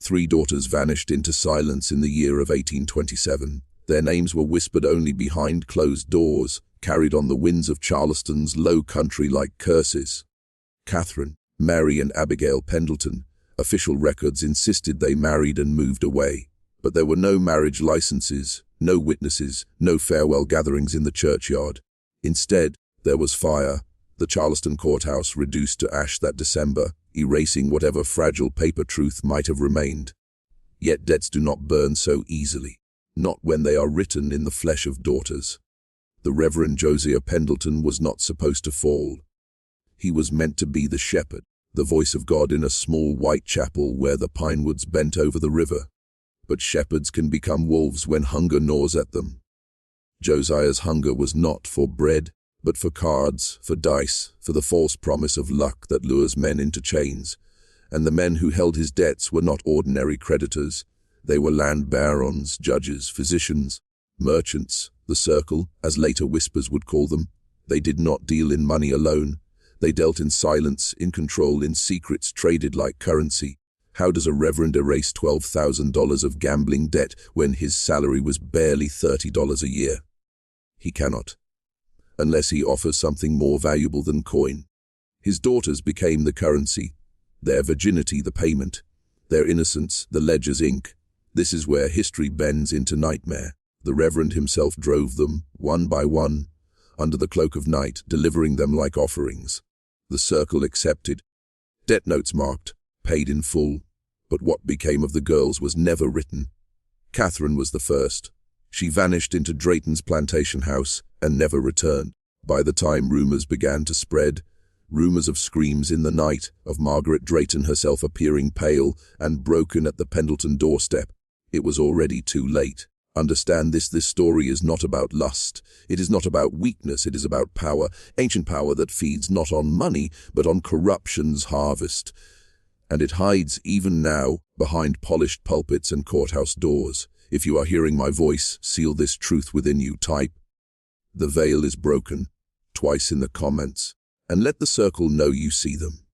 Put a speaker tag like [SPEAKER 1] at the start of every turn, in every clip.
[SPEAKER 1] 3 daughters vanished into silence in the year of 1827. Their names were whispered only behind closed doors, carried on the winds of Charleston's low country like curses. Catherine, Mary and Abigail Pendleton. Official records insisted they married and moved away. But there were no marriage licenses, no witnesses, no farewell gatherings in the churchyard. Instead, there was fire, the Charleston courthouse reduced to ash that December, erasing whatever fragile paper truth might have remained. Yet debts do not burn so easily, not when they are written in the flesh of daughters. The Reverend Josiah Pendleton was not supposed to fall. He was meant to be the shepherd, the voice of God in a small white chapel where the pine woods bent over the river. But shepherds can become wolves when hunger gnaws at them. Josiah's hunger was not for bread, but for cards, for dice, for the false promise of luck that lures men into chains. And the men who held his debts were not ordinary creditors. They were land barons, judges, physicians, merchants, the circle, as later whispers would call them. They did not deal in money alone. They dealt in silence, in control, in secrets traded like currency. How does a reverend erase $12,000 of gambling debt when his salary was barely $30 a year? He cannot, unless he offers something more valuable than coin. His daughters became the currency, their virginity the payment, their innocence the ledger's ink. This is where history bends into nightmare. The Reverend himself drove them, one by one, under the cloak of night, delivering them like offerings. The circle accepted. Debt notes marked, paid in full. But what became of the girls was never written. Catherine was the first. She vanished into Drayton's plantation house and never returned. By the time rumors began to spread, rumors of screams in the night, of Margaret Drayton herself appearing pale and broken at the Pendleton doorstep, it was already too late. Understand this story is not about lust. It is not about weakness. It is about power, ancient power that feeds not on money, but on corruption's harvest. And it hides even now behind polished pulpits and courthouse doors. If you are hearing my voice, seal this truth within you. Type, "The veil is broken," twice in the comments, and let the circle know you see them.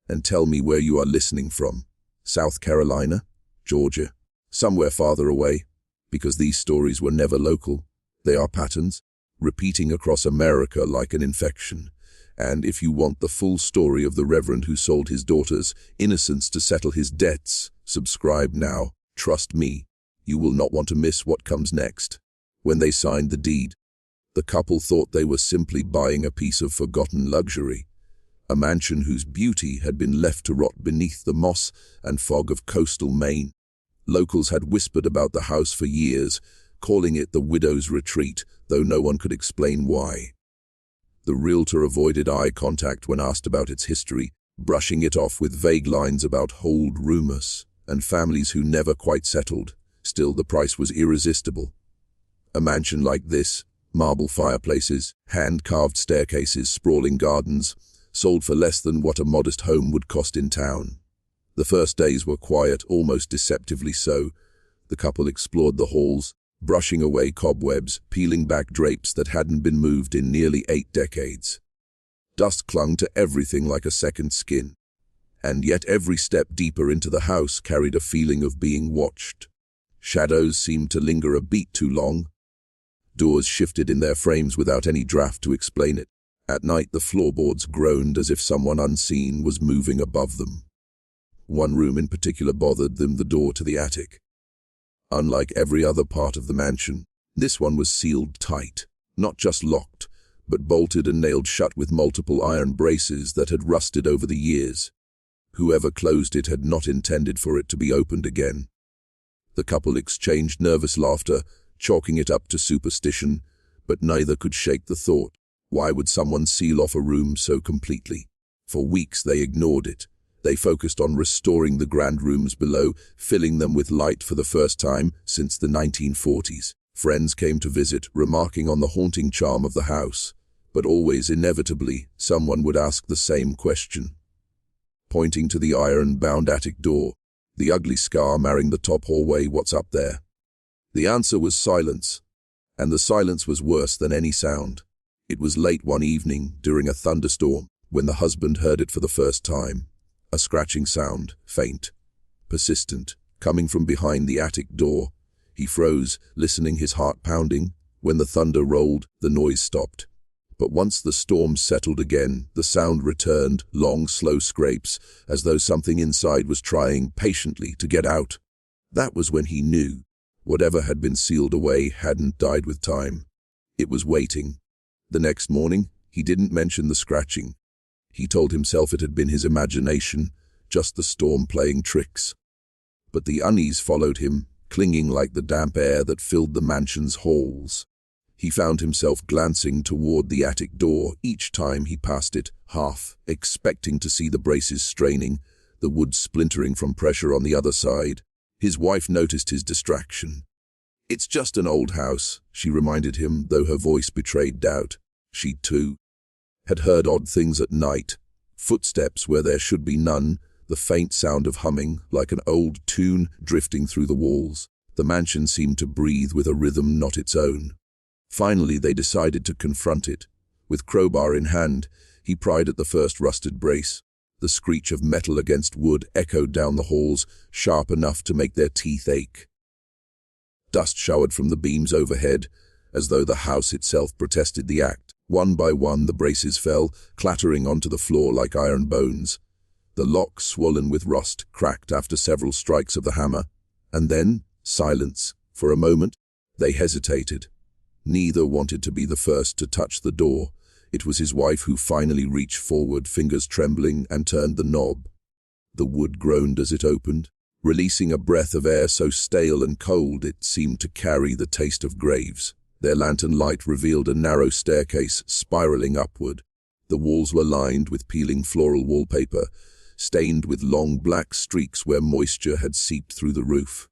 [SPEAKER 1] And tell me where you are listening from. South Carolina? Georgia? Somewhere farther away? Because these stories were never local. They are patterns, repeating across America like an infection. And if you want the full story of the Reverend who sold his daughter's innocence to settle his debts, subscribe now. Trust me, you will not want to miss what comes next. When they signed the deed, the couple thought they were simply buying a piece of forgotten luxury, a mansion whose beauty had been left to rot beneath the moss and fog of coastal Maine. Locals had whispered about the house for years, calling it the widow's retreat, though no one could explain why. The realtor avoided eye contact when asked about its history, brushing it off with vague lines about hold rumors and families who never quite settled. Still, the price was irresistible. A mansion like this, marble fireplaces, hand-carved staircases, sprawling gardens, sold for less than what a modest home would cost in town. The first days were quiet, almost deceptively so. The couple explored the halls, brushing away cobwebs, peeling back drapes that hadn't been moved in nearly 8 decades. Dust clung to everything like a second skin. And yet every step deeper into the house carried a feeling of being watched. Shadows seemed to linger a beat too long. Doors shifted in their frames without any draft to explain it. At night the floorboards groaned as if someone unseen was moving above them. One room in particular bothered them, the door to the attic. Unlike every other part of the mansion, this one was sealed tight, not just locked, but bolted and nailed shut with multiple iron braces that had rusted over the years. Whoever closed it had not intended for it to be opened again. The couple exchanged nervous laughter, chalking it up to superstition, but neither could shake the thought. Why would someone seal off a room so completely? For weeks they ignored it. They focused on restoring the grand rooms below, filling them with light for the first time since the 1940s. Friends came to visit, remarking on the haunting charm of the house. But always, inevitably, someone would ask the same question. Pointing to the iron-bound attic door, the ugly scar marring the top hallway, "What's up there?" The answer was silence, and the silence was worse than any sound. It was late one evening, during a thunderstorm, when the husband heard it for the first time. A scratching sound, faint, persistent, coming from behind the attic door. He froze, listening, his heart pounding. When the thunder rolled, the noise stopped. But once the storm settled again, the sound returned, long, slow scrapes, as though something inside was trying patiently to get out. That was when he knew. Whatever had been sealed away hadn't died with time. It was waiting. The next morning, he didn't mention the scratching. He told himself it had been his imagination, just the storm playing tricks. But the unease followed him, clinging like the damp air that filled the mansion's halls. He found himself glancing toward the attic door each time he passed it, half expecting to see the braces straining, the wood splintering from pressure on the other side. His wife noticed his distraction. "It's just an old house," she reminded him, though her voice betrayed doubt. She, too, had heard odd things at night, footsteps where there should be none, the faint sound of humming, like an old tune, drifting through the walls. The mansion seemed to breathe with a rhythm not its own. Finally, they decided to confront it. With crowbar in hand, he pried at the first rusted brace. The screech of metal against wood echoed down the halls, sharp enough to make their teeth ache. Dust showered from the beams overhead, as though the house itself protested the act. One by one, the braces fell, clattering onto the floor like iron bones. The lock, swollen with rust, cracked after several strikes of the hammer. And then, silence. For a moment, they hesitated. Neither wanted to be the first to touch the door. It was his wife who finally reached forward, fingers trembling, and turned the knob. The wood groaned as it opened, releasing a breath of air so stale and cold it seemed to carry the taste of graves. Their lantern light revealed a narrow staircase spiraling upward. The walls were lined with peeling floral wallpaper, stained with long black streaks where moisture had seeped through the roof.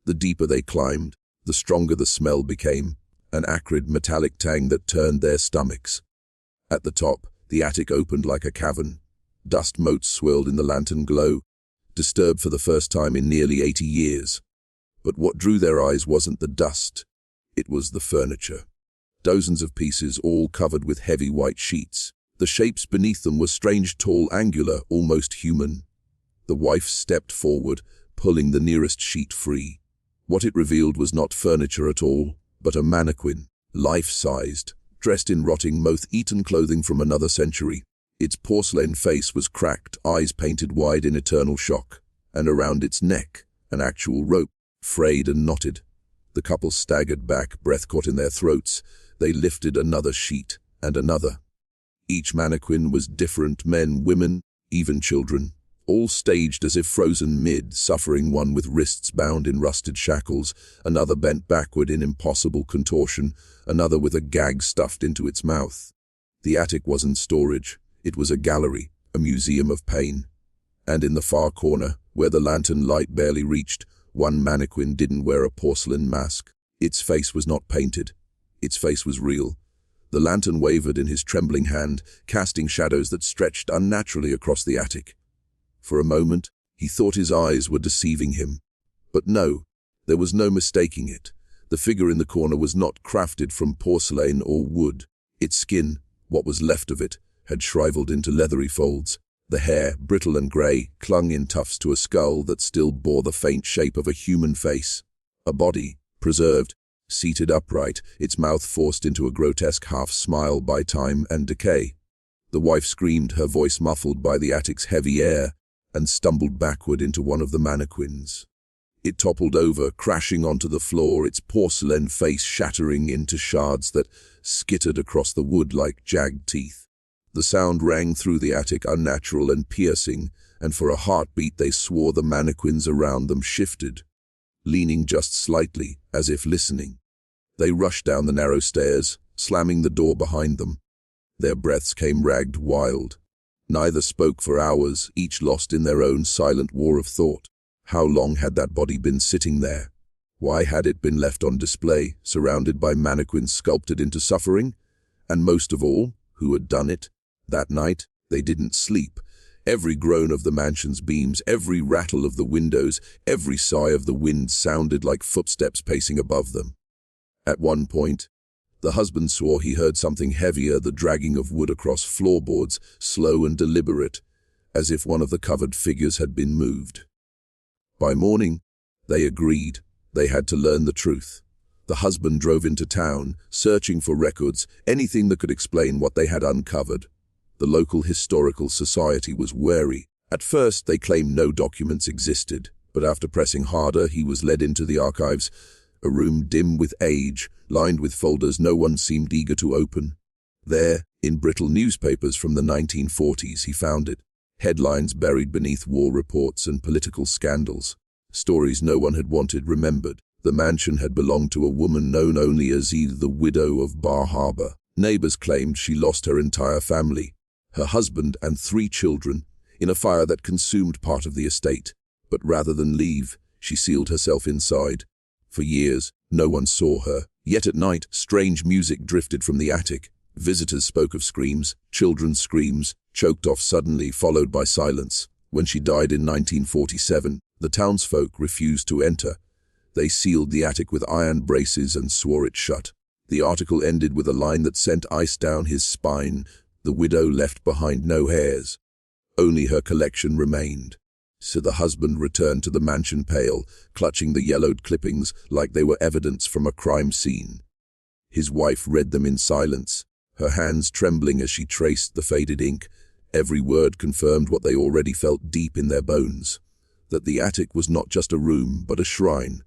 [SPEAKER 1] The deeper they climbed, the stronger the smell became, an acrid metallic tang that turned their stomachs. At the top, the attic opened like a cavern. Dust motes swirled in the lantern glow, disturbed for the first time in nearly 80 years. But what drew their eyes wasn't the dust. It was the furniture. Dozens of pieces, all covered with heavy white sheets. The shapes beneath them were strange, tall, angular, almost human. The wife stepped forward, pulling the nearest sheet free. What it revealed was not furniture at all, but a mannequin, life-sized, dressed in rotting, moth-eaten clothing from another century. Its porcelain face was cracked, eyes painted wide in eternal shock, and around its neck, an actual rope, frayed and knotted. The couple staggered back, breath caught in their throats. They lifted another sheet, and another. Each mannequin was different, men, women, even children, all staged as if frozen mid, suffering, one with wrists bound in rusted shackles, another bent backward in impossible contortion, another with a gag stuffed into its mouth. The attic wasn't storage. It was a gallery, a museum of pain. And in the far corner, where the lantern light barely reached, one mannequin didn't wear a porcelain mask. Its face was not painted. Its face was real. The lantern wavered in his trembling hand, casting shadows that stretched unnaturally across the attic. For a moment, he thought his eyes were deceiving him. But no, there was no mistaking it. The figure in the corner was not crafted from porcelain or wood. Its skin, what was left of it, had shriveled into leathery folds. The hair, brittle and grey, clung in tufts to a skull that still bore the faint shape of a human face. A body, preserved, seated upright, its mouth forced into a grotesque half-smile by time and decay. The wife screamed, her voice muffled by the attic's heavy air, and stumbled backward into one of the mannequins. It toppled over, crashing onto the floor, its porcelain face shattering into shards that skittered across the wood like jagged teeth. The sound rang through the attic, unnatural and piercing, and for a heartbeat they swore the mannequins around them shifted, leaning just slightly, as if listening. They rushed down the narrow stairs, slamming the door behind them. Their breaths came ragged, wild. Neither spoke for hours, each lost in their own silent war of thought. How long had that body been sitting there? Why had it been left on display, surrounded by mannequins sculpted into suffering? And most of all, who had done it? That night, they didn't sleep. Every groan of the mansion's beams, every rattle of the windows, every sigh of the wind sounded like footsteps pacing above them. At one point, the husband swore he heard something heavier, the dragging of wood across floorboards, slow and deliberate, as if one of the covered figures had been moved. By morning, They agreed. They had to learn the truth. The husband drove into town, searching for records, anything that could explain what they had uncovered. The local historical society was wary. At first, they claimed no documents existed, but after pressing harder, he was led into the archives, a room dim with age, lined with folders no one seemed eager to open. There, in brittle newspapers from the 1940s, he found it. Headlines buried beneath war reports and political scandals. Stories no one had wanted remembered. The mansion had belonged to a woman known only as either the widow of Bar Harbor. Neighbors claimed she lost her entire family, her husband and 3 children, in a fire that consumed part of the estate. But rather than leave, she sealed herself inside. For years, no one saw her. Yet at night, strange music drifted from the attic. Visitors spoke of screams, children's screams, choked off suddenly, followed by silence. When she died in 1947, the townsfolk refused to enter. They sealed the attic with iron braces and swore it shut. The article ended with a line that sent ice down his spine. The widow left behind no heirs. Only her collection remained. So the husband returned to the mansion pale, clutching the yellowed clippings like they were evidence from a crime scene. His wife read them in silence, her hands trembling as she traced the faded ink. Every word confirmed what they already felt deep in their bones, that the attic was not just a room, but a shrine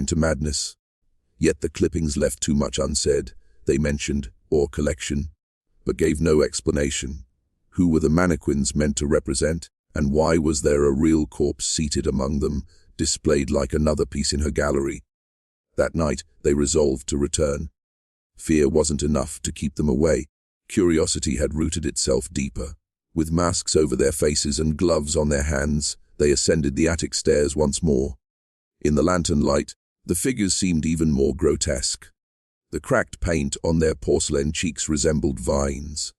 [SPEAKER 1] to madness. Yet the clippings left too much unsaid. They mentioned or collection, but gave no explanation. Who were the mannequins meant to represent, and why was there a real corpse seated among them, displayed like another piece in her gallery? That night, they resolved to return. Fear wasn't enough to keep them away. Curiosity had rooted itself deeper. With masks over their faces and gloves on their hands, they ascended the attic stairs once more. In the lantern light, the figures seemed even more grotesque. The cracked paint on their porcelain cheeks resembled vines.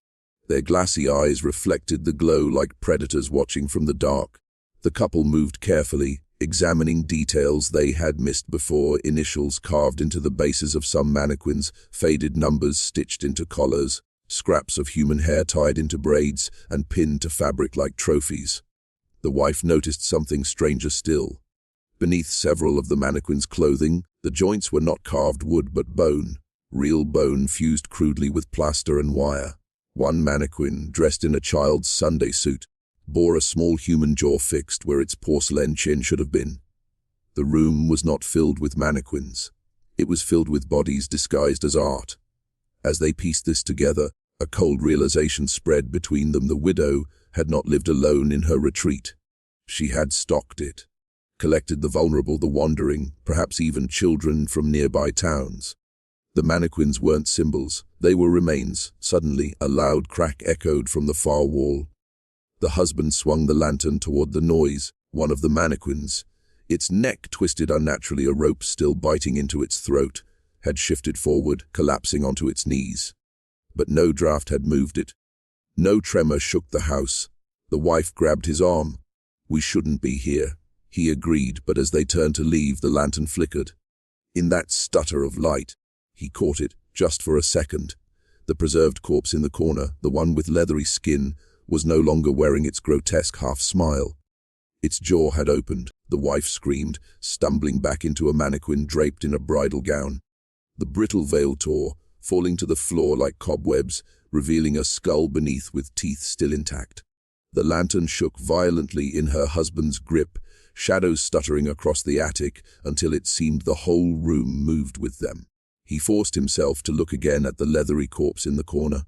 [SPEAKER 1] Their glassy eyes reflected the glow like predators watching from the dark. The couple moved carefully, examining details they had missed before: initials carved into the bases of some mannequins, faded numbers stitched into collars, scraps of human hair tied into braids and pinned to fabric like trophies. The wife noticed something stranger still. Beneath several of the mannequins' clothing, the joints were not carved wood but bone, real bone fused crudely with plaster and wire. One mannequin, dressed in a child's Sunday suit, bore a small human jaw fixed where its porcelain chin should have been. The room was not filled with mannequins. It was filled with bodies disguised as art. As they pieced this together, a cold realization spread between them. The widow had not lived alone in her retreat. She had stalked it, collected the vulnerable, the wandering, perhaps even children from nearby towns. The mannequins weren't symbols, they were remains. Suddenly, a loud crack echoed from the far wall. The husband swung the lantern toward the noise. One of the mannequins, its neck twisted unnaturally, a rope still biting into its throat, had shifted forward, collapsing onto its knees. But no draft had moved it. No tremor shook the house. The wife grabbed his arm. "We shouldn't be here," he agreed, but as they turned to leave, the lantern flickered. In that stutter of light, he caught it, just for a second. The preserved corpse in the corner, the one with leathery skin, was no longer wearing its grotesque half-smile. Its jaw had opened. The wife screamed, stumbling back into a mannequin draped in a bridal gown. The brittle veil tore, falling to the floor like cobwebs, revealing a skull beneath with teeth still intact. The lantern shook violently in her husband's grip, shadows stuttering across the attic until it seemed the whole room moved with them. He forced himself to look again at the leathery corpse in the corner.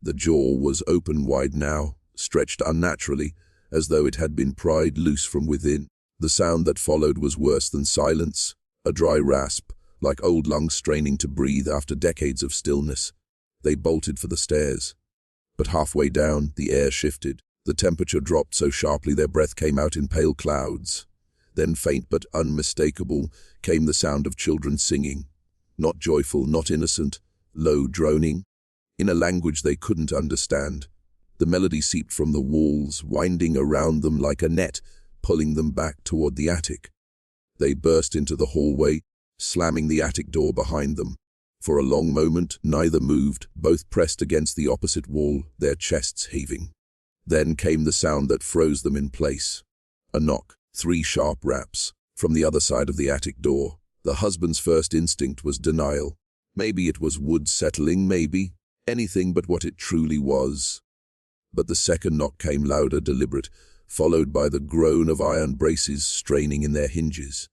[SPEAKER 1] The jaw was open wide now, stretched unnaturally, as though it had been pried loose from within. The sound that followed was worse than silence, a dry rasp, like old lungs straining to breathe after decades of stillness. They bolted for the stairs. But halfway down, the air shifted. The temperature dropped so sharply their breath came out in pale clouds. Then, faint but unmistakable, came the sound of children singing. Not joyful, not innocent, low droning, in a language they couldn't understand. The melody seeped from the walls, winding around them like a net, pulling them back toward the attic. They burst into the hallway, slamming the attic door behind them. For a long moment, neither moved, both pressed against the opposite wall, their chests heaving. Then came the sound that froze them in place. A knock, 3 sharp raps. From the other side of the attic door, the husband's first instinct was denial. Maybe it was wood settling, maybe anything but what it truly was. But the second knock came louder, deliberate, followed by the groan of iron braces straining in their hinges.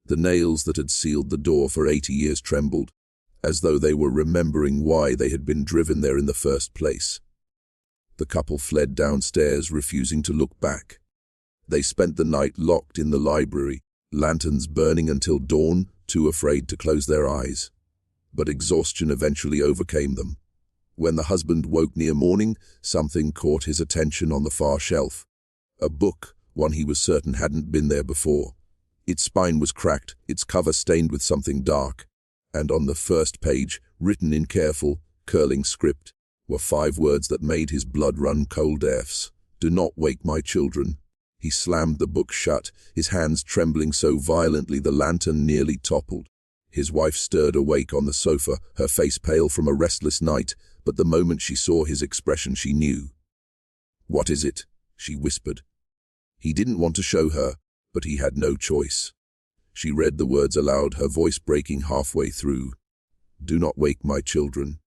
[SPEAKER 1] The nails that had sealed the door for 80 years trembled, as though they were remembering why they had been driven there in the first place. The couple fled downstairs, refusing to look back. They spent the night locked in the library, lanterns burning until dawn, too afraid to close their eyes. But exhaustion eventually overcame them. When the husband woke near morning, something caught his attention on the far shelf. A book, one he was certain hadn't been there before. Its spine was cracked, its cover stained with something dark, and on the first page, written in careful, curling script, were 5 words that made his blood run cold. F's. "Do not wake my children." He slammed the book shut, his hands trembling so violently the lantern nearly toppled. His wife stirred awake on the sofa, her face pale from a restless night, but the moment she saw his expression she knew. "What is it?" she whispered. He didn't want to show her, but he had no choice. She read the words aloud, her voice breaking halfway through. "Do not wake my children."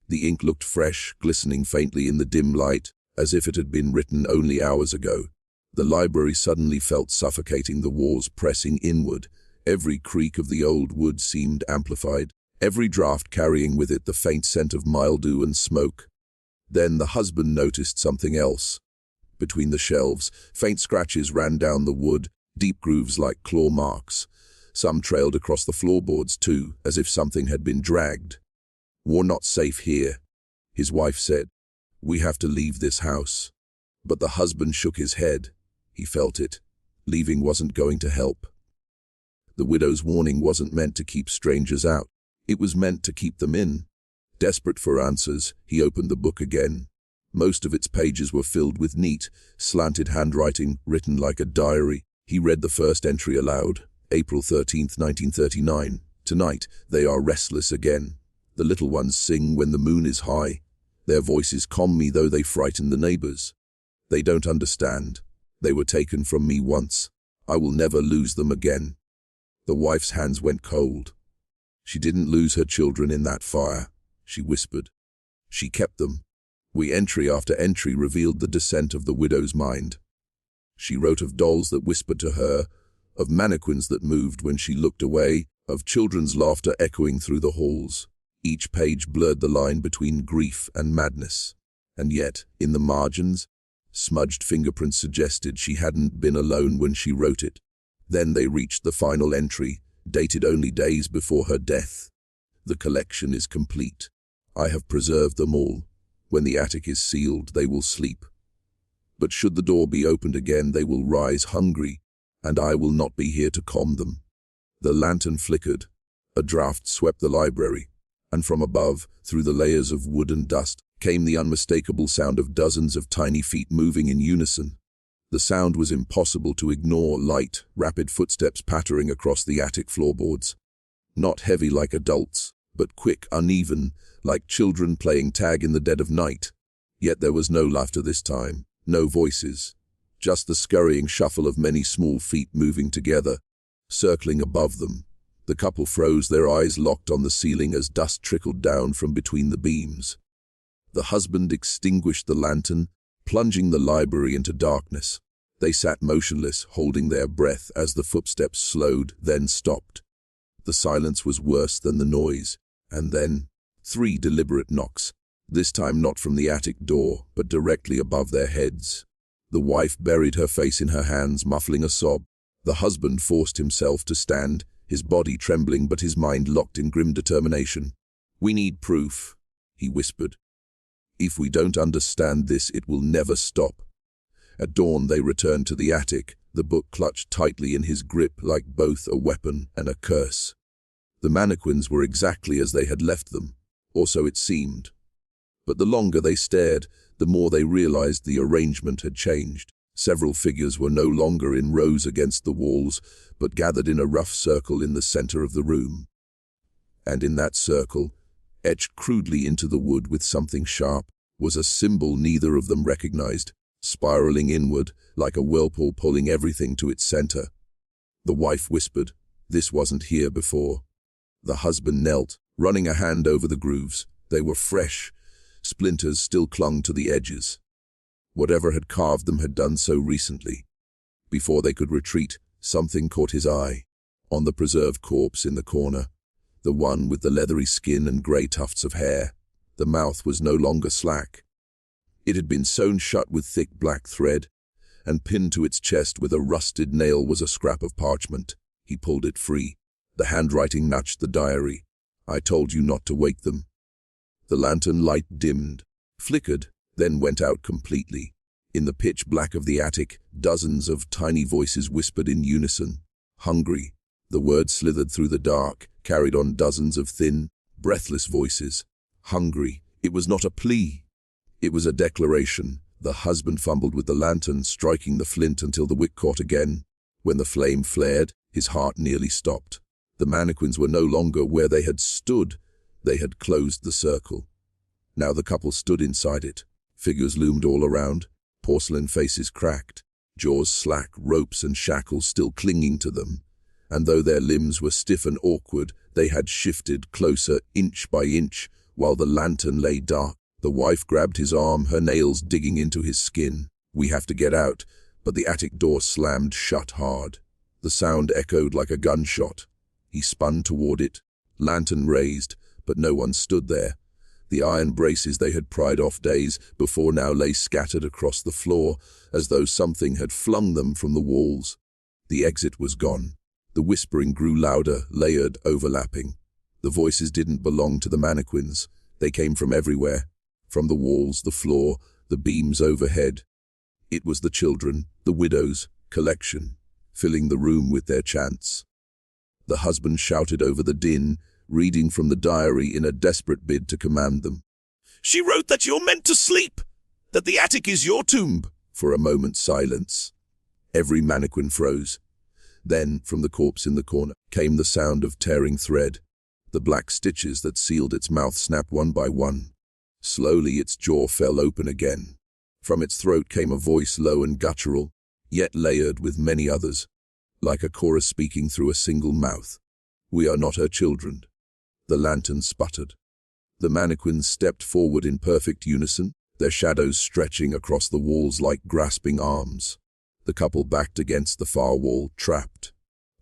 [SPEAKER 1] The ink looked fresh, glistening faintly in the dim light, as if it had been written only hours ago. The library suddenly felt suffocating, the walls pressing inward. Every creak of the old wood seemed amplified, every draught carrying with it the faint scent of mildew and smoke. Then the husband noticed something else. Between the shelves, faint scratches ran down the wood, deep grooves like claw marks. Some trailed across the floorboards too, as if something had been dragged. "We're not safe here," his wife said. "We have to leave this house." But the husband shook his head. He felt it. Leaving wasn't going to help. The widow's warning wasn't meant to keep strangers out. It was meant to keep them in. Desperate for answers, he opened the book again. Most of its pages were filled with neat, slanted handwriting written like a diary. He read the first entry aloud. April 13th, 1939. "Tonight, they are restless again. The little ones sing when the moon is high. Their voices calm me though they frighten the neighbors. They don't understand. They were taken from me once. I will never lose them again." The wife's hands went cold. "She didn't lose her children in that fire," she whispered. "She kept them." Entry after entry revealed the descent of the widow's mind. She wrote of dolls that whispered to her, of mannequins that moved when she looked away, of children's laughter echoing through the halls. Each page blurred the line between grief and madness. And yet, in the margins, smudged fingerprints suggested she hadn't been alone when she wrote it. Then they reached the final entry, dated only days before her death. "The collection is complete. I have preserved them all. When the attic is sealed, they will sleep. But should the door be opened again, they will rise hungry, and I will not be here to calm them." The lantern flickered. A draught swept the library, and from above, through the layers of wood and dust, came the unmistakable sound of dozens of tiny feet moving in unison. The sound was impossible to ignore, light, rapid footsteps pattering across the attic floorboards. Not heavy like adults, but quick, uneven, like children playing tag in the dead of night. Yet there was no laughter this time, no voices, just the scurrying shuffle of many small feet moving together, circling above them. The couple froze, their eyes locked on the ceiling as dust trickled down from between the beams. The husband extinguished the lantern, plunging the library into darkness. They sat motionless, holding their breath as the footsteps slowed, then stopped. The silence was worse than the noise, and then 3 deliberate knocks, this time not from the attic door, but directly above their heads. The wife buried her face in her hands, muffling a sob. The husband forced himself to stand, his body trembling but his mind locked in grim determination. "We need proof," he whispered. "If we don't understand this, it will never stop." At dawn they returned to the attic, the book clutched tightly in his grip like both a weapon and a curse. The mannequins were exactly as they had left them, or so it seemed. But the longer they stared, the more they realized the arrangement had changed. Several figures were no longer in rows against the walls, but gathered in a rough circle in the center of the room. And in that circle, etched crudely into the wood with something sharp, was a symbol neither of them recognized, spiraling inward like a whirlpool pulling everything to its center. The wife whispered, "This wasn't here before." The husband knelt, running a hand over the grooves. They were fresh. Splinters still clung to the edges. Whatever had carved them had done so recently. Before they could retreat, something caught his eye. On the preserved corpse in the corner, the one with the leathery skin and grey tufts of hair, the mouth was no longer slack. It had been sewn shut with thick black thread, and pinned to its chest with a rusted nail was a scrap of parchment. He pulled it free. The handwriting matched the diary. "I told you not to wake them." The lantern light dimmed, flickered, then went out completely. In the pitch black of the attic, dozens of tiny voices whispered in unison. "Hungry." The word slithered through the dark, carried on dozens of thin, breathless voices. Hungry. It was not a plea. It was a declaration. The husband fumbled with the lantern, striking the flint until the wick caught again. When the flame flared, his heart nearly stopped. The mannequins were no longer where they had stood. They had closed the circle. Now the couple stood inside it. Figures loomed all around, porcelain faces cracked, jaws slack, ropes and shackles still clinging to them. And though their limbs were stiff and awkward, they had shifted closer inch by inch, while the lantern lay dark. The wife grabbed his arm, her nails digging into his skin. "We have to get out," but the attic door slammed shut hard. The sound echoed like a gunshot. He spun toward it, lantern raised, but no one stood there. The iron braces they had pried off days before now lay scattered across the floor, as though something had flung them from the walls. The exit was gone. The whispering grew louder, layered, overlapping. The voices didn't belong to the mannequins. They came from everywhere. From the walls, the floor, the beams overhead. It was the children, the widows' collection, filling the room with their chants. The husband shouted over the din, reading from the diary in a desperate bid to command them. "She wrote that you're meant to sleep, that the attic is your tomb." For a moment, silence. Every mannequin froze. Then, from the corpse in the corner, came the sound of tearing thread. The black stitches that sealed its mouth snapped one by one. Slowly its jaw fell open again. From its throat came a voice low and guttural, yet layered with many others, like a chorus speaking through a single mouth. "We are not her children." The lantern sputtered. The mannequins stepped forward in perfect unison, their shadows stretching across the walls like grasping arms. The couple backed against the far wall, trapped.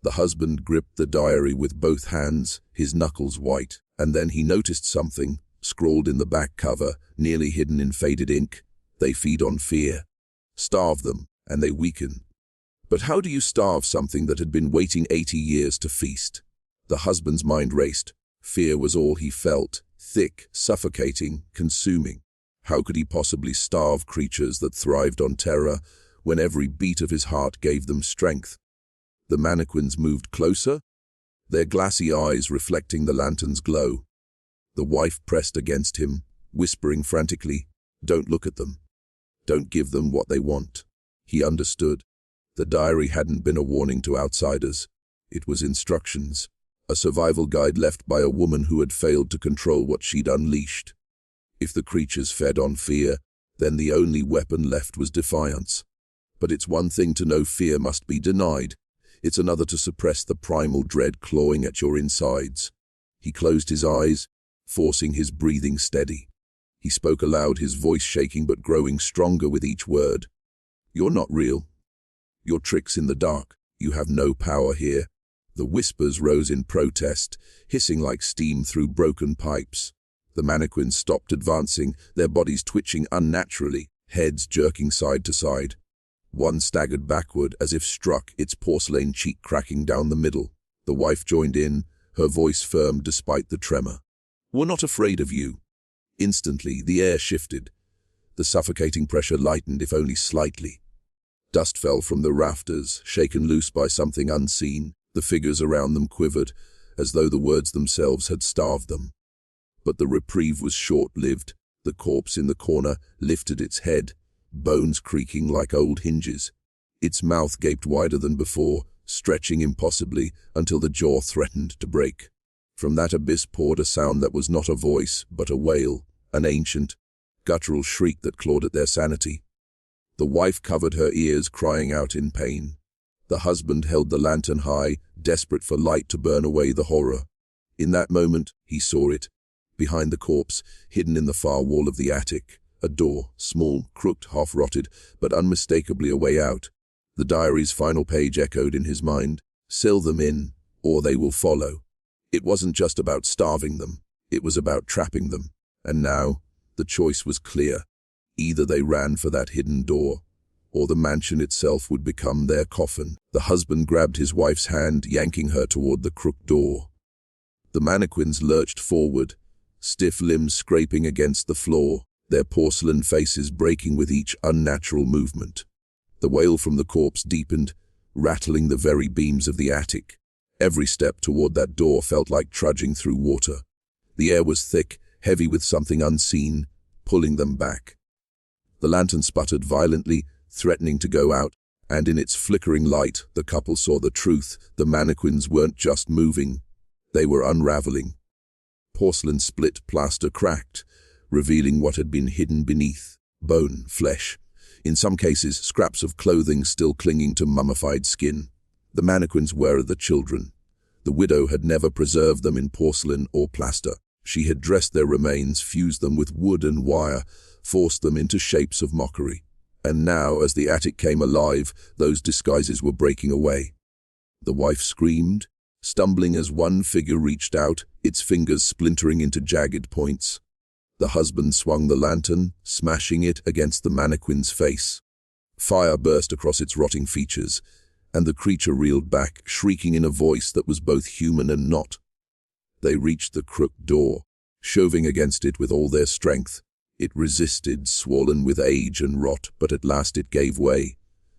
[SPEAKER 1] The husband gripped the diary with both hands, his knuckles white, and then he noticed something, scrawled in the back cover, nearly hidden in faded ink. "They feed on fear. Starve them, and they weaken." But how do you starve something that had been waiting 80 years to feast? The husband's mind raced. Fear was all he felt, thick, suffocating, consuming. How could he possibly starve creatures that thrived on terror when every beat of his heart gave them strength? The mannequins moved closer, their glassy eyes reflecting the lantern's glow. The wife pressed against him, whispering frantically, "Don't look at them. Don't give them what they want." He understood. The diary hadn't been a warning to outsiders. It was instructions, a survival guide left by a woman who had failed to control what she'd unleashed. If the creatures fed on fear, then the only weapon left was defiance. But it's one thing to know fear must be denied. It's another to suppress the primal dread clawing at your insides. He closed his eyes, forcing his breathing steady. He spoke aloud, his voice shaking but growing stronger with each word. "You're not real. Your tricks in the dark. You have no power here." The whispers rose in protest, hissing like steam through broken pipes. The mannequins stopped advancing, their bodies twitching unnaturally, heads jerking side to side. One staggered backward as if struck, its porcelain cheek cracking down the middle. The wife joined in, her voice firm despite the tremor. "We're not afraid of you." Instantly, the air shifted. The suffocating pressure lightened, if only slightly. Dust fell from the rafters, shaken loose by something unseen. The figures around them quivered, as though the words themselves had starved them. But the reprieve was short-lived. The corpse in the corner lifted its head, bones creaking like old hinges. Its mouth gaped wider than before, stretching impossibly until the jaw threatened to break. From that abyss poured a sound that was not a voice, but a wail, an ancient, guttural shriek that clawed at their sanity. The wife covered her ears, crying out in pain. The husband held the lantern high, desperate for light to burn away the horror. In that moment, he saw it. Behind the corpse, hidden in the far wall of the attic, a door, small, crooked, half-rotted, but unmistakably a way out. The diary's final page echoed in his mind. Seal them in, or they will follow. It wasn't just about starving them. It was about trapping them. And now, the choice was clear. Either they ran for that hidden door, or the mansion itself would become their coffin. The husband grabbed his wife's hand, yanking her toward the crooked door. The mannequins lurched forward, stiff limbs scraping against the floor, their porcelain faces breaking with each unnatural movement. The wail from the corpse deepened, rattling the very beams of the attic. Every step toward that door felt like trudging through water. The air was thick, heavy with something unseen, pulling them back. The lantern sputtered violently, threatening to go out, and in its flickering light, the couple saw the truth. The mannequins weren't just moving, they were unraveling. Porcelain split, plaster cracked, revealing what had been hidden beneath: bone, flesh. In some cases, scraps of clothing still clinging to mummified skin. The mannequins were the children. The widow had never preserved them in porcelain or plaster. She had dressed their remains, fused them with wood and wire, forced them into shapes of mockery. And now, as the attic came alive, those disguises were breaking away. The wife screamed, stumbling as one figure reached out, its fingers splintering into jagged points. The husband swung the lantern, smashing it against the mannequin's face. Fire burst across its rotting features, and the creature reeled back, shrieking in a voice that was both human and not. They reached the crooked door, shoving against it with all their strength. It resisted, swollen with age and rot, but at last it gave way.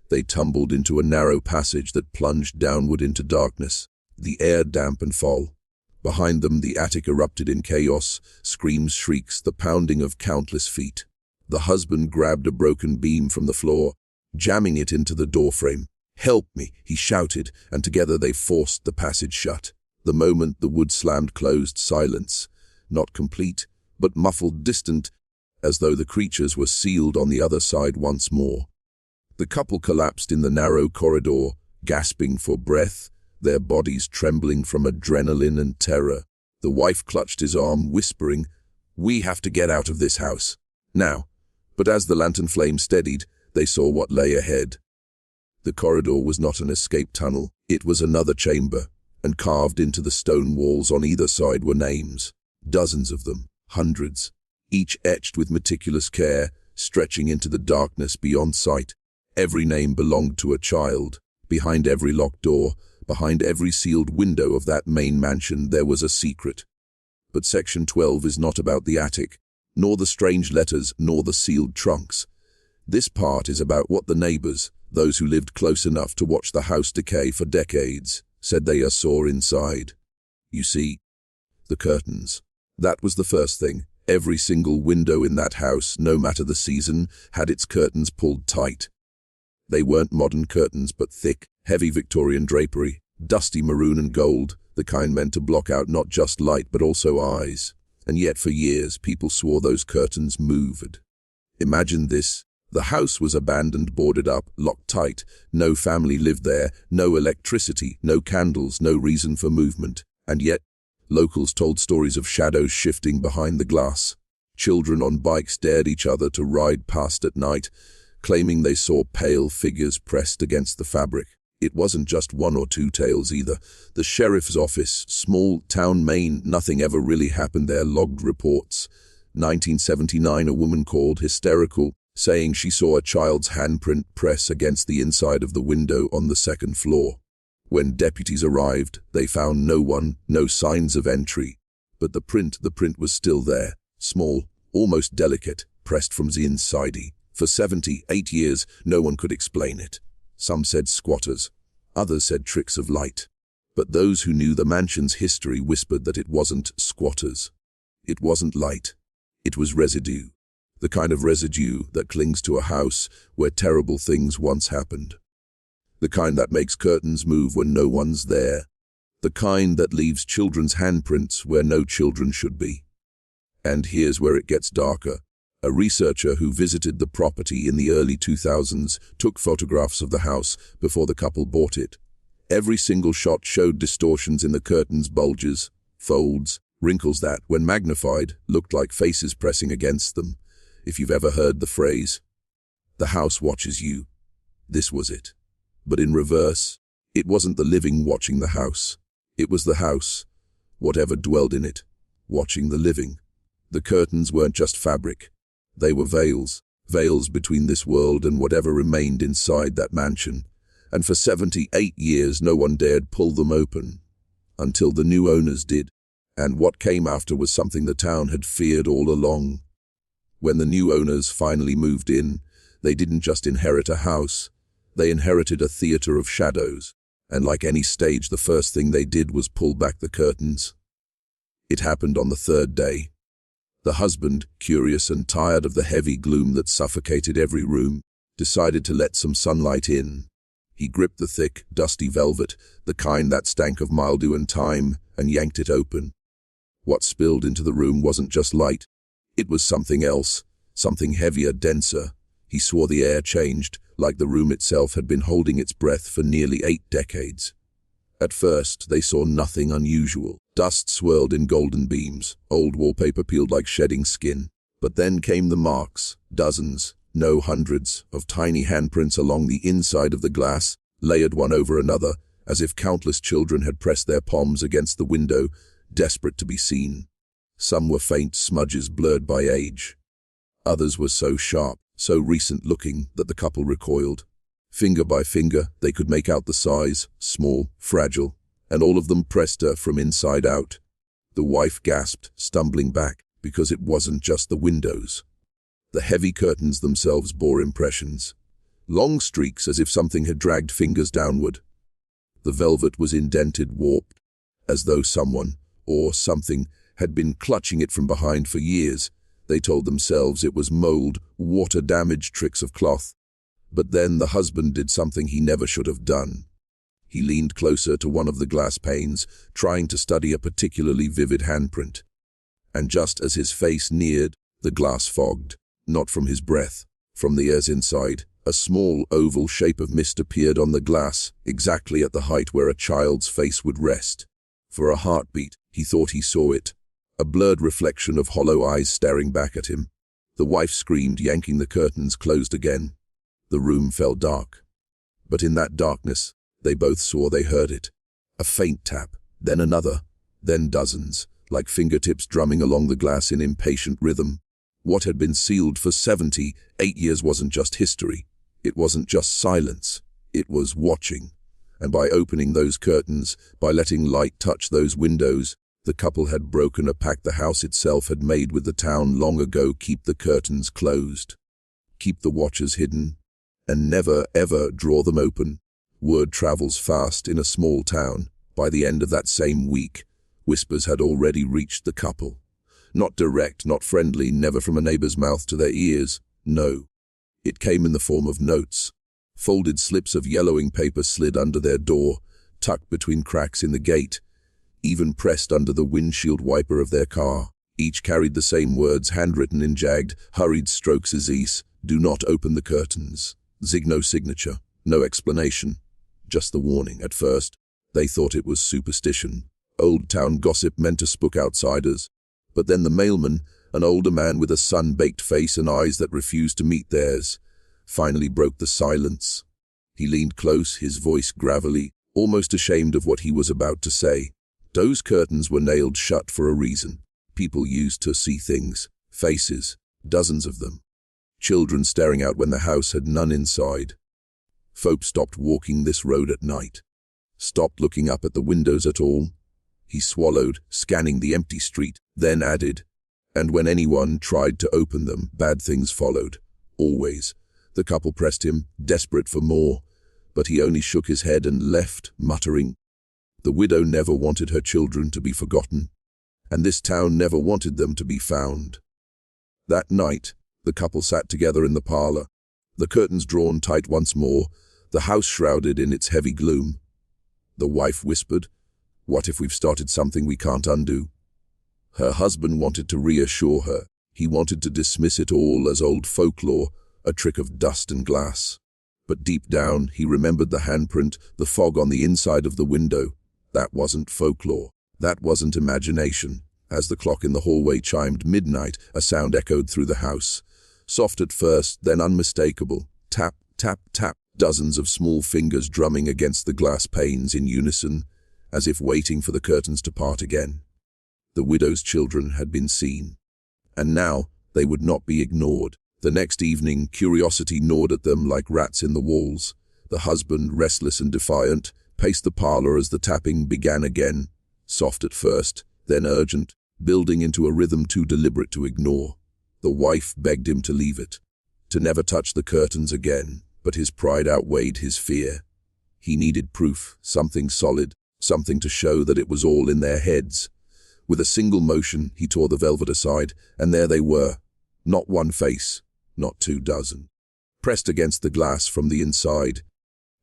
[SPEAKER 1] They tumbled into a narrow passage that plunged downward into darkness, the air damp and foul. Behind them, the attic erupted in chaos, screams, shrieks, the pounding of countless feet. The husband grabbed a broken beam from the floor, jamming it into the doorframe. "Help me," he shouted, and together they forced the passage shut. The moment the wood slammed closed, silence, not complete, but muffled, distant, as though the creatures were sealed on the other side once more. The couple collapsed in the narrow corridor, gasping for breath, their bodies trembling from adrenaline and terror. The wife clutched his arm, whispering, "We have to get out of this house, now." But as the lantern flame steadied, they saw what lay ahead. The corridor was not an escape tunnel, it was another chamber, and carved into the stone walls on either side were names. Dozens of them, hundreds, each etched with meticulous care, stretching into the darkness beyond sight. Every name belonged to a child. Behind every locked door, behind every sealed window of that main mansion, there was a secret. But Section 12 is not about the attic, nor the strange letters, nor the sealed trunks. This part is about what the neighbors, those who lived close enough to watch the house decay for decades, said they saw inside. You see, the curtains. That was the first thing. Every single window in that house, no matter the season, had its curtains pulled tight. They weren't modern curtains, but thick, heavy Victorian drapery, dusty maroon and gold, the kind meant to block out not just light but also eyes. And yet for years people swore those curtains moved. Imagine this. The house was abandoned, boarded up, locked tight. No family lived there, no electricity, no candles, no reason for movement. And yet, locals told stories of shadows shifting behind the glass. Children on bikes dared each other to ride past at night, claiming they saw pale figures pressed against the fabric. It wasn't just one or two tales either. The sheriff's office, small town Maine, nothing ever really happened there, logged reports. 1979, a woman called hysterical, saying she saw a child's handprint press against the inside of the window on the second floor. When deputies arrived, they found no one, no signs of entry. But the print was still there, small, almost delicate, pressed from the inside. For 78 years, no one could explain it. Some said squatters, others said tricks of light. But those who knew the mansion's history whispered that it wasn't squatters. It wasn't light. It was residue. The kind of residue that clings to a house where terrible things once happened. The kind that makes curtains move when no one's there. The kind that leaves children's handprints where no children should be. And here's where it gets darker. A researcher who visited the property in the early 2000s took photographs of the house before the couple bought it. Every single shot showed distortions in the curtains, bulges, folds, wrinkles that, when magnified, looked like faces pressing against them. If you've ever heard the phrase, "The house watches you," this was it. But in reverse, it wasn't the living watching the house. It was the house, whatever dwelled in it, watching the living. The curtains weren't just fabric. They were veils, veils between this world and whatever remained inside that mansion. And for 78 years no one dared pull them open, until the new owners did. And what came after was something the town had feared all along. When the new owners finally moved in, they didn't just inherit a house, they inherited a theater of shadows. And like any stage, the first thing they did was pull back the curtains. It happened on the third day. The husband, curious and tired of the heavy gloom that suffocated every room, decided to let some sunlight in. He gripped the thick, dusty velvet, the kind that stank of mildew and time, and yanked it open. What spilled into the room wasn't just light. It was something else, something heavier, denser. He swore the air changed, like the room itself had been holding its breath for nearly 8 decades. At first, they saw nothing unusual. Dust swirled in golden beams, old wallpaper peeled like shedding skin. But then came the marks, dozens, no hundreds, of tiny handprints along the inside of the glass, layered one over another, as if countless children had pressed their palms against the window, desperate to be seen. Some were faint smudges blurred by age. Others were so sharp, so recent-looking that the couple recoiled. Finger by finger, they could make out the size, small, fragile, and all of them pressed her from inside out. The wife gasped, stumbling back, because it wasn't just the windows. The heavy curtains themselves bore impressions. Long streaks as if something had dragged fingers downward. The velvet was indented, warped, as though someone, or something, had been clutching it from behind for years. They told themselves it was mold, water-damaged tricks of cloth. But then the husband did something he never should have done. He leaned closer to one of the glass panes, trying to study a particularly vivid handprint. And just as his face neared, the glass fogged, not from his breath, from the airs inside. A small oval shape of mist appeared on the glass, exactly at the height where a child's face would rest. For a heartbeat, he thought he saw it, a blurred reflection of hollow eyes staring back at him. The wife screamed, yanking the curtains closed again. The room fell dark. But in that darkness, they both swore they heard it. A faint tap, then another, then dozens, like fingertips drumming along the glass in impatient rhythm. What had been sealed for 78 years wasn't just history. It wasn't just silence. It was watching. And by opening those curtains, by letting light touch those windows, the couple had broken a pact the house itself had made with the town long ago: keep the curtains closed, keep the watchers hidden, and never, ever draw them open. Word travels fast in a small town. By the end of that same week, whispers had already reached the couple. Not direct, not friendly, never from a neighbor's mouth to their ears. No. It came in the form of notes. Folded slips of yellowing paper slid under their door, tucked between cracks in the gate, even pressed under the windshield wiper of their car. Each carried the same words, handwritten in jagged, hurried strokes: Aziz, do not open the curtains. Zig, no signature, no explanation, just the warning. At first, they thought it was superstition, old town gossip meant to spook outsiders. But then the mailman, an older man with a sun-baked face and eyes that refused to meet theirs, finally broke the silence. He leaned close, his voice gravelly, almost ashamed of what he was about to say. Those curtains were nailed shut for a reason. People used to see things, faces, dozens of them. Children staring out when the house had none inside. Folk stopped walking this road at night. Stopped looking up at the windows at all. He swallowed, scanning the empty street, then added, and when anyone tried to open them, bad things followed. Always. The couple pressed him, desperate for more, but he only shook his head and left, muttering. The widow never wanted her children to be forgotten, and this town never wanted them to be found. That night, the couple sat together in the parlor, the curtains drawn tight once more, the house shrouded in its heavy gloom. The wife whispered, "What if we've started something we can't undo?" Her husband wanted to reassure her. He wanted to dismiss it all as old folklore, a trick of dust and glass. But deep down, he remembered the handprint, the fog on the inside of the window. That wasn't folklore. That wasn't imagination. As the clock in the hallway chimed midnight, a sound echoed through the house. Soft at first, then unmistakable. Tap, tap, tap. Dozens of small fingers drumming against the glass panes in unison, as if waiting for the curtains to part again. The widow's children had been seen. And now, they would not be ignored. The next evening, curiosity gnawed at them like rats in the walls. The husband, restless and defiant, paced the parlor as the tapping began again. Soft at first, then urgent, building into a rhythm too deliberate to ignore. The wife begged him to leave it, to never touch the curtains again, but his pride outweighed his fear. He needed proof, something solid, something to show that it was all in their heads. With a single motion, he tore the velvet aside, and there they were. Not one face, not 24, pressed against the glass from the inside.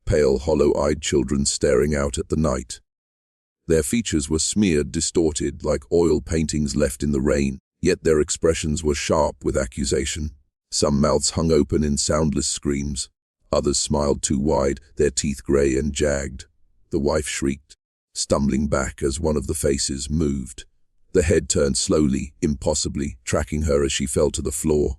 [SPEAKER 1] Pale, hollow-eyed children staring out at the night. Their features were smeared, distorted, like oil paintings left in the rain, yet their expressions were sharp with accusation. Some mouths hung open in soundless screams. Others smiled too wide, their teeth grey and jagged. The wife shrieked, stumbling back as one of the faces moved. The head turned slowly, impossibly, tracking her as she fell to the floor.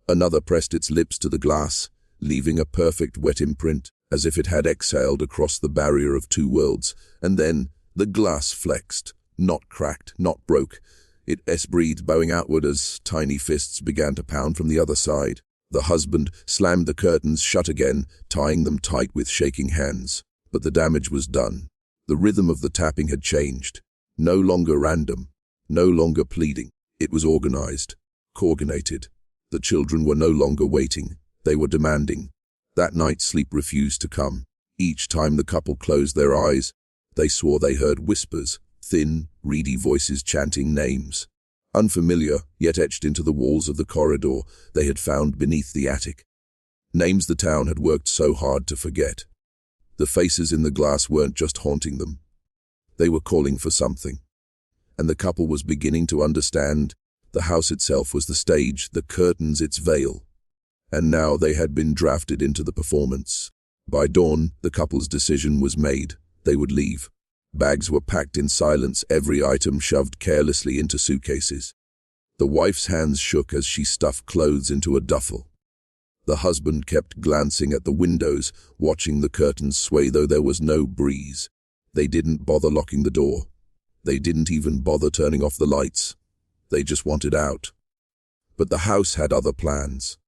[SPEAKER 1] Another pressed its lips to the glass, leaving a perfect wet imprint, as if it had exhaled across the barrier of two worlds. And then the glass flexed, not cracked, not broke. It breathed, bowing outward as tiny fists began to pound from the other side. The husband slammed the curtains shut again, tying them tight with shaking hands. But the damage was done. The rhythm of the tapping had changed. No longer random, no longer pleading. It was organized, coordinated. The children were no longer waiting. They were demanding. That night sleep refused to come. Each time the couple closed their eyes, they swore they heard whispers, thin, reedy voices chanting names. Unfamiliar, yet etched into the walls of the corridor they had found beneath the attic. Names the town had worked so hard to forget. The faces in the glass weren't just haunting them. They were calling for something. And the couple was beginning to understand. The house itself was the stage, the curtains its veil. And now they had been drafted into the performance. By dawn, the couple's decision was made. They would leave. Bags were packed in silence, every item shoved carelessly into suitcases. The wife's hands shook as she stuffed clothes into a duffel. The husband kept glancing at the windows, watching the curtains sway though there was no breeze. They didn't bother locking the door. They didn't even bother turning off the lights. They just wanted out. But the house had other plans.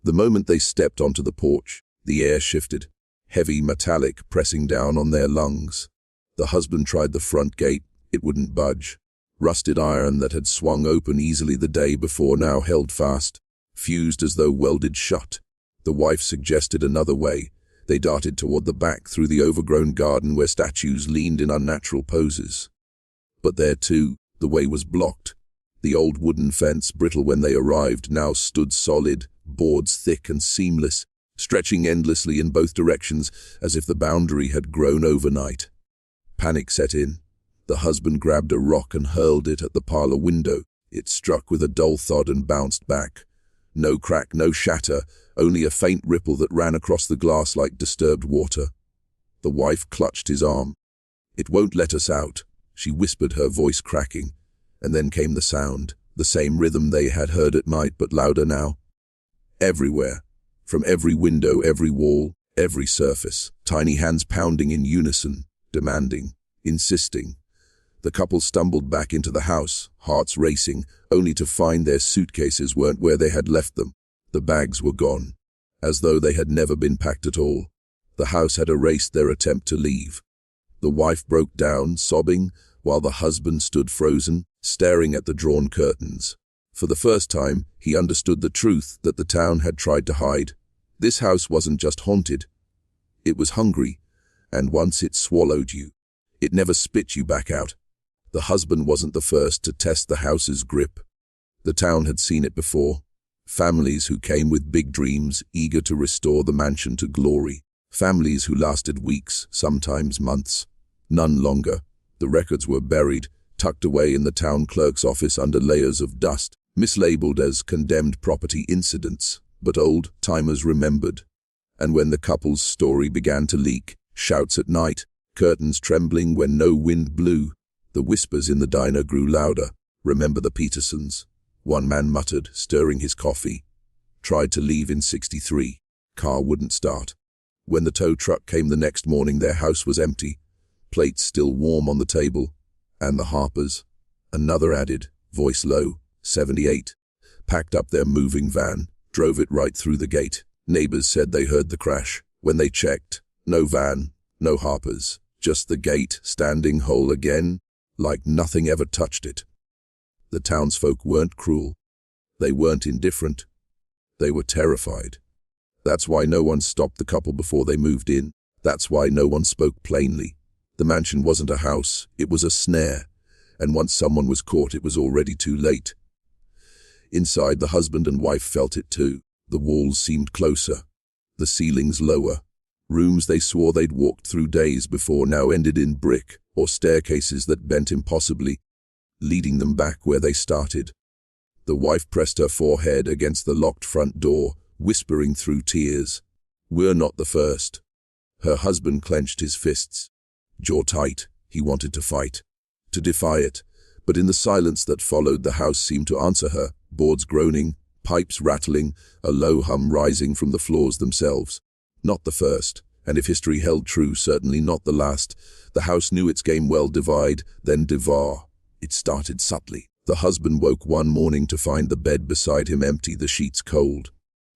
[SPEAKER 1] The moment they stepped onto the porch, the air shifted, heavy, metallic, pressing down on their lungs. The husband tried the front gate. It wouldn't budge. Rusted iron that had swung open easily the day before now held fast, fused as though welded shut. The wife suggested another way. They darted toward the back through the overgrown garden where statues leaned in unnatural poses. But there too, the way was blocked. The old wooden fence, brittle when they arrived, now stood solid, boards thick and seamless, stretching endlessly in both directions as if the boundary had grown overnight. Panic set in. The husband grabbed a rock and hurled it at the parlor window. It struck with a dull thud and bounced back. No crack, no shatter, only a faint ripple that ran across the glass like disturbed water. The wife clutched his arm. "It won't let us out," she whispered, her voice cracking. And then came the sound, the same rhythm they had heard at night, but louder now. Everywhere, from every window, every wall, every surface, tiny hands pounding in unison, demanding, insisting. The couple stumbled back into the house, hearts racing, only to find their suitcases weren't where they had left them. The bags were gone, as though they had never been packed at all. The house had erased their attempt to leave. The wife broke down, sobbing, while the husband stood frozen, staring at the drawn curtains. For the first time, he understood the truth that the town had tried to hide. This house wasn't just haunted. It was hungry, and once it swallowed you, it never spit you back out. The husband wasn't the first to test the house's grip. The town had seen it before. Families who came with big dreams, eager to restore the mansion to glory. Families who lasted weeks, sometimes months. None longer. The records were buried, tucked away in the town clerk's office under layers of dust. mislabeled as condemned property incidents, but old-timers remembered. And when the couple's story began to leak, shouts at night, curtains trembling when no wind blew, the whispers in the diner grew louder. "Remember the Petersons?" one man muttered, stirring his coffee. "Tried to leave in '63. Car wouldn't start." When the tow truck came the next morning, their house was empty, plates still warm on the table. "And the Harpers," another added, voice low. 78. Packed up their moving van, drove it right through the gate. Neighbors said they heard the crash. When they checked, no van, no Harpers, just the gate standing whole again, like nothing ever touched it. The townsfolk weren't cruel. They weren't indifferent. They were terrified. That's why no one stopped the couple before they moved in. That's why no one spoke plainly. The mansion wasn't a house, it was a snare, and once someone was caught, it was already too late. Inside, the husband and wife felt it too. The walls seemed closer, the ceilings lower. Rooms they swore they'd walked through days before now ended in brick, or staircases that bent impossibly, leading them back where they started. The wife pressed her forehead against the locked front door, whispering through tears, "We're not the first." Her husband clenched his fists. Jaw tight, he wanted to fight, to defy it, but in the silence that followed, the house seemed to answer her, boards groaning, pipes rattling, a low hum rising from the floors themselves. Not the first, and if history held true, certainly not the last. The house knew its game well: divide, then devour. It started subtly. The husband woke one morning to find the bed beside him empty, the sheets cold.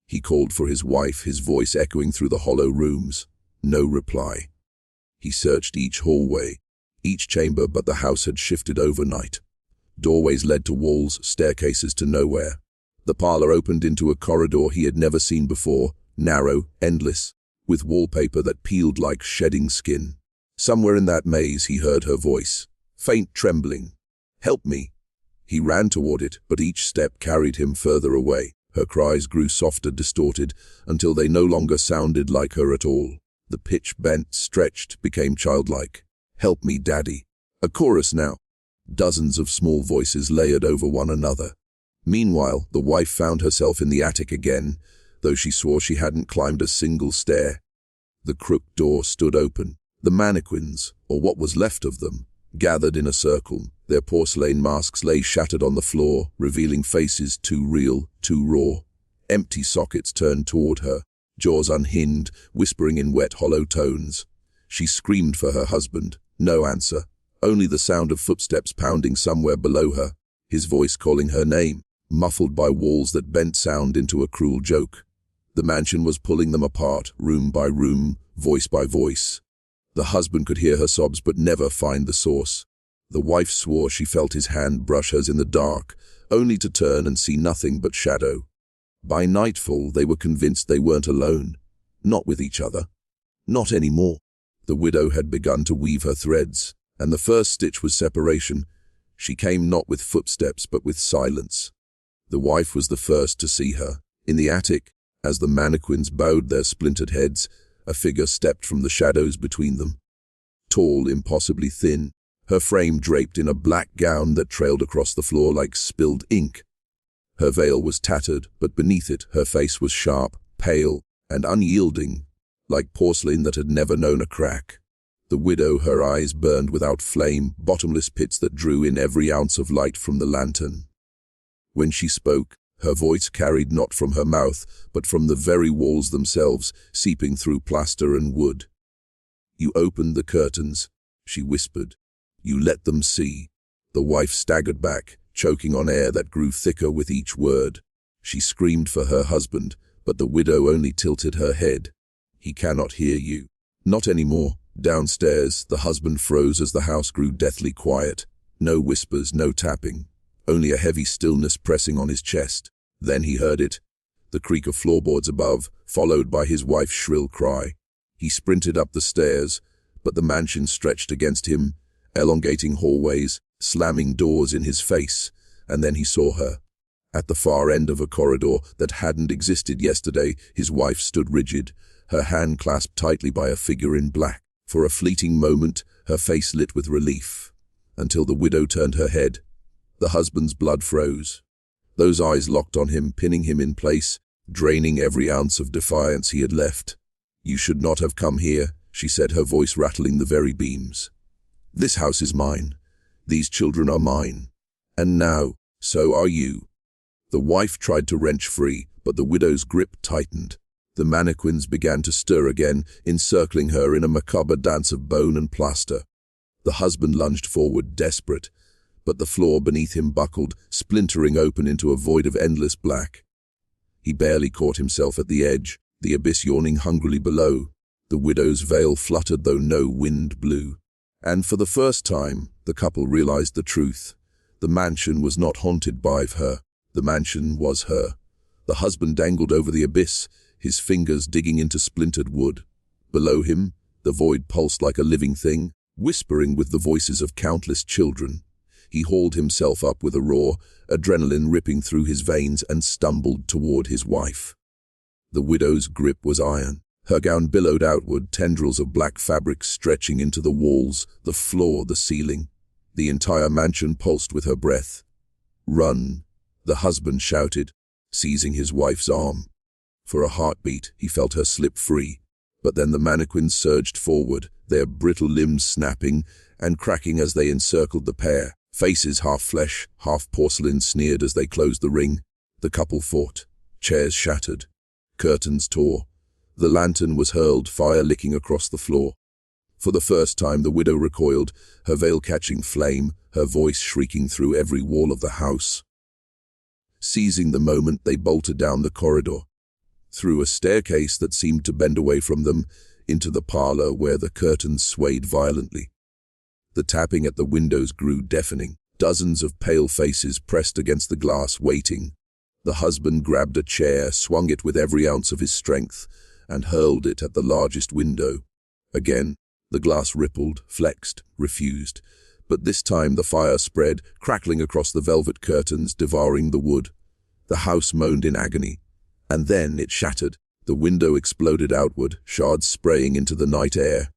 [SPEAKER 1] He called for his wife, his voice echoing through the hollow rooms. No reply. He searched each hallway, each chamber, but the house had shifted overnight. Doorways led to walls, staircases to nowhere. The parlor opened into a corridor he had never seen before, narrow, endless, with wallpaper that peeled like shedding skin. Somewhere in that maze he heard her voice, faint, trembling. "Help me." He ran toward it, but each step carried him further away. Her cries grew softer, distorted, until they no longer sounded like her at all. The pitch bent, stretched, became childlike. "Help me, Daddy." A chorus now. Dozens of small voices layered over one another. Meanwhile, the wife found herself in the attic again, though she swore she hadn't climbed a single stair. The crooked door stood open. The mannequins, or what was left of them, gathered in a circle. Their porcelain masks lay shattered on the floor, revealing faces too real, too raw. Empty sockets turned toward her, jaws unhinged, whispering in wet, hollow tones. She screamed for her husband. No answer, only the sound of footsteps pounding somewhere below her, his voice calling her name, muffled by walls that bent sound into a cruel joke. The mansion was pulling them apart, room by room, voice by voice. The husband could hear her sobs but never find the source. The wife swore she felt his hand brush hers in the dark, only to turn and see nothing but shadow. By nightfall, they were convinced they weren't alone. Not with each other. Not anymore. The widow had begun to weave her threads, and the first stitch was separation. She came not with footsteps but with silence. The wife was the first to see her. In the attic, as the mannequins bowed their splintered heads, a figure stepped from the shadows between them. Tall, impossibly thin, her frame draped in a black gown that trailed across the floor like spilled ink. Her veil was tattered, but beneath it, her face was sharp, pale, and unyielding, like porcelain that had never known a crack. The widow, her eyes burned without flame, bottomless pits that drew in every ounce of light from the lantern. When she spoke, her voice carried not from her mouth, but from the very walls themselves, seeping through plaster and wood. "You opened the curtains," she whispered. "You let them see." The wife staggered back, choking on air that grew thicker with each word. She screamed for her husband, but the widow only tilted her head. "He cannot hear you." Not anymore. Downstairs, the husband froze as the house grew deathly quiet. No whispers, no tapping. Only a heavy stillness pressing on his chest. Then he heard it, the creak of floorboards above, followed by his wife's shrill cry. He sprinted up the stairs, but the mansion stretched against him, elongating hallways, slamming doors in his face, and then he saw her. At the far end of a corridor that hadn't existed yesterday, his wife stood rigid, her hand clasped tightly by a figure in black. For a fleeting moment, her face lit with relief, until the widow turned her head. The husband's blood froze. Those eyes locked on him, pinning him in place, draining every ounce of defiance he had left. "You should not have come here," she said, her voice rattling the very beams. "This house is mine. These children are mine. And now, so are you." The wife tried to wrench free, but the widow's grip tightened. The mannequins began to stir again, encircling her in a macabre dance of bone and plaster. The husband lunged forward, desperate, but the floor beneath him buckled, splintering open into a void of endless black. He barely caught himself at the edge, the abyss yawning hungrily below. The widow's veil fluttered though no wind blew. And for the first time, the couple realized the truth. The mansion was not haunted by her. The mansion was her. The husband dangled over the abyss, his fingers digging into splintered wood. Below him, the void pulsed like a living thing, whispering with the voices of countless children. He hauled himself up with a roar, adrenaline ripping through his veins, and stumbled toward his wife. The widow's grip was iron. Her gown billowed outward, tendrils of black fabric stretching into the walls, the floor, the ceiling. The entire mansion pulsed with her breath. "Run," the husband shouted, seizing his wife's arm. For a heartbeat, he felt her slip free. But then the mannequins surged forward, their brittle limbs snapping and cracking as they encircled the pair. Faces half flesh, half porcelain sneered as they closed the ring. The couple fought. Chairs shattered. Curtains tore. The lantern was hurled, fire licking across the floor. For the first time, the widow recoiled, her veil catching flame, her voice shrieking through every wall of the house. Seizing the moment, they bolted down the corridor, through a staircase that seemed to bend away from them, into the parlor where the curtains swayed violently. The tapping at the windows grew deafening. Dozens of pale faces pressed against the glass, waiting. The husband grabbed a chair, swung it with every ounce of his strength, and hurled it at the largest window. Again, the glass rippled, flexed, refused. But this time the fire spread, crackling across the velvet curtains, devouring the wood. The house moaned in agony. And then it shattered. The window exploded outward, shards spraying into the night air.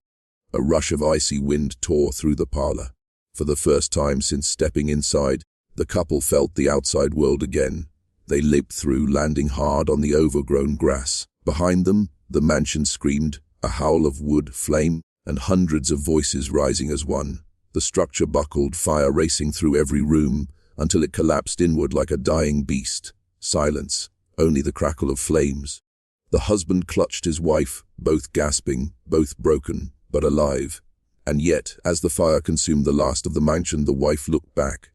[SPEAKER 1] A rush of icy wind tore through the parlor. For the first time since stepping inside, the couple felt the outside world again. They leaped through, landing hard on the overgrown grass. Behind them, the mansion screamed, a howl of wood, flame, and hundreds of voices rising as one. The structure buckled, fire racing through every room, until it collapsed inward like a dying beast. Silence, only the crackle of flames. The husband clutched his wife, both gasping, both broken, but alive. And yet, as the fire consumed the last of the mansion, the wife looked back.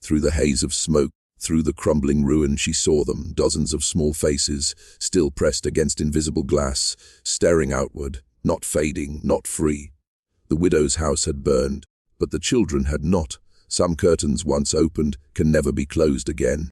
[SPEAKER 1] Through the haze of smoke, through the crumbling ruin, she saw them, dozens of small faces, still pressed against invisible glass, staring outward, not fading, not free. The widow's house had burned, but the children had not. Some curtains once opened can never be closed again.